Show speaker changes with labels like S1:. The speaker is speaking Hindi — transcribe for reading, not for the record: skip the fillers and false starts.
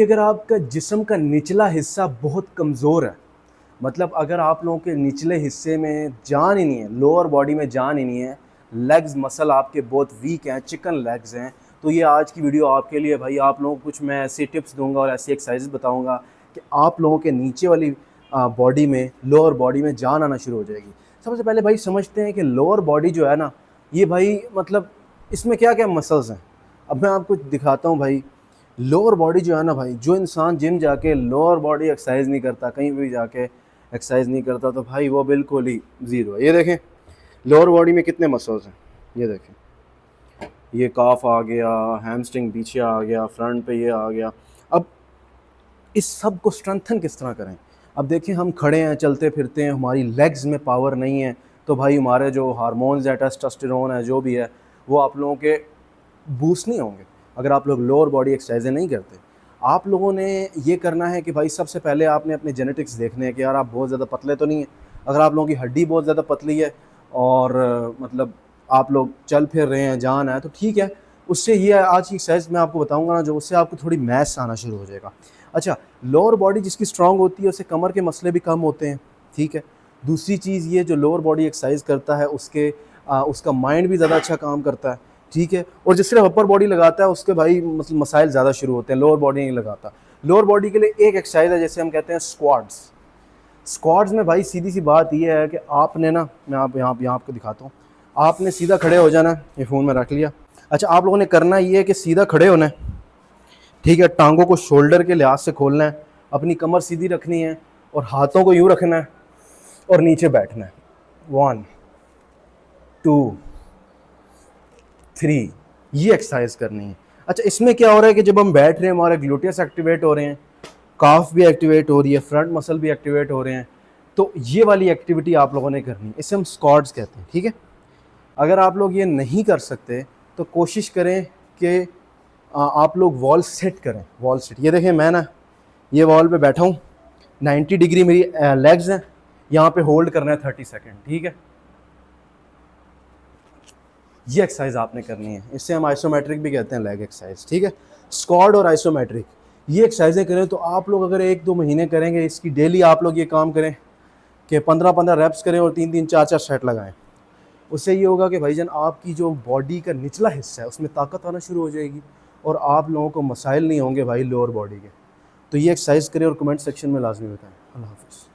S1: अगर आपका जिस्म का निचला हिस्सा बहुत कमज़ोर है, मतलब अगर आप लोगों के निचले हिस्से में जान ही नहीं है, लोअर बॉडी में जान ही नहीं है, लेग्स मसल आपके बहुत वीक हैं, चिकन लेग्स हैं, तो ये आज की वीडियो आपके लिए भाई। आप लोगों को कुछ मैं ऐसी टिप्स दूंगा और ऐसी एक्सरसाइज बताऊंगा कि आप लोगों के नीचे वाली बॉडी में, लोअर बॉडी में जान आना शुरू हो जाएगी। सबसे पहले भाई समझते हैं कि लोअर बॉडी जो है ना, ये भाई मतलब इसमें क्या क्या मसल्स हैं। अब मैं आपको दिखाता हूँ भाई। लोअर बॉडी जो है ना भाई, जो इंसान जिम जाके लोअर बॉडी एक्सरसाइज नहीं करता, कहीं भी जाके एक्सरसाइज नहीं करता, तो भाई वो बिल्कुल ही ज़ीरो है। ये देखें लोअर बॉडी में कितने मसल्स हैं, ये देखें, ये काफ आ गया, हैमस्ट्रिंग पीछे आ गया, फ्रंट पे ये आ गया। अब इस सब को स्ट्रेंथन किस तरह करें। अब देखिए हम खड़े हैं, चलते फिरते हैं, हमारी लेग्स में पावर नहीं है, तो भाई हमारे जो हार्मोन्स है, टेस्टोस्टेरोन है, जो भी है, वो आप लोगों के बूस्ट नहीं होंगे अगर आप लोग लोअर बॉडी एक्सरसाइजें नहीं करते। आप लोगों ने ये करना है कि भाई सबसे पहले आपने अपने जेनेटिक्स देखने हैं कि यार आप बहुत ज़्यादा पतले तो नहीं हैं। अगर आप लोगों की हड्डी बहुत ज़्यादा पतली है और मतलब आप लोग चल फिर रहे हैं, जान है, तो ठीक है। उससे ये आज की एक्सरसाइज मैं आपको बताऊंगा ना, जो उससे आपको थोड़ी मैस आना शुरू हो जाएगा। अच्छा, लोअर बॉडी जिसकी स्ट्रांग होती है उससे कमर के मसले भी कम होते हैं, ठीक है। दूसरी चीज़ ये, जो लोअर बॉडी एक्सरसाइज करता है उसका माइंड भी ज़्यादा अच्छा काम करता है, ठीक है। और जिस सिर्फ अपर बॉडी लगाता है उसके भाई मतलब मसाइल ज़्यादा शुरू होते हैं, लोअर बॉडी नहीं लगाता। लोअर बॉडी के लिए एक एक्सरसाइज है, जैसे हम कहते हैं स्क्वाट्स। स्क्वाट्स में भाई सीधी सी बात ये है कि आपने ना, मैं आप यहाँ आपको दिखाता हूँ, आपने सीधा खड़े हो जाना है। ये फ़ोन में रख लिया। अच्छा, आप लोगों ने करना ये है कि सीधा खड़े होना है, ठीक है। टांगों को शोल्डर के लिहाज से खोलना है, अपनी कमर सीधी रखनी है और हाथों को यूँ रखना है और नीचे बैठना है। 1 2 3, ये एक्सरसाइज करनी है। अच्छा, इसमें क्या हो रहा है कि जब हम बैठ रहे हैं हमारे ग्लूटियस एक्टिवेट हो रहे हैं, काफ भी एक्टिवेट हो रही है, फ्रंट मसल भी एक्टिवेट हो रहे हैं, तो ये वाली एक्टिविटी आप लोगों ने करनी है। इसे हम स्क्वाट्स कहते हैं, ठीक है। अगर आप लोग ये नहीं कर सकते तो कोशिश करें कि आप लोग वॉल सेट करें। वॉल सेट, ये देखें मैं ना ये वॉल पे बैठा हूँ, 90 डिग्री मेरी लेग्स हैं, यहाँ पे होल्ड करना है 30 सेकेंड, ठीक है। ये एक्सरसाइज आपने करनी है, इससे हम आइसोमेट्रिक भी कहते हैं, लेग एक्सरसाइज, ठीक है। स्क्वाड और आइसोमेट्रिक, ये एक्सरसाइजें करें तो आप लोग अगर 1-2 महीने करेंगे, इसकी डेली आप लोग ये काम करें कि 15-15 रेप्स करें और 3-3 4-4 सेट लगाएं। उससे ये होगा कि भाईजान आपकी जो बॉडी का निचला हिस्सा है उसमें ताकत आना शुरू हो जाएगी और आप लोगों को मसाइल नहीं होंगे भाई लोअर बॉडी के। तो ये एक्सरसाइज करें और कमेंट सेक्शन में लाजमी बताएं। अल्लाह हाफ़िज़।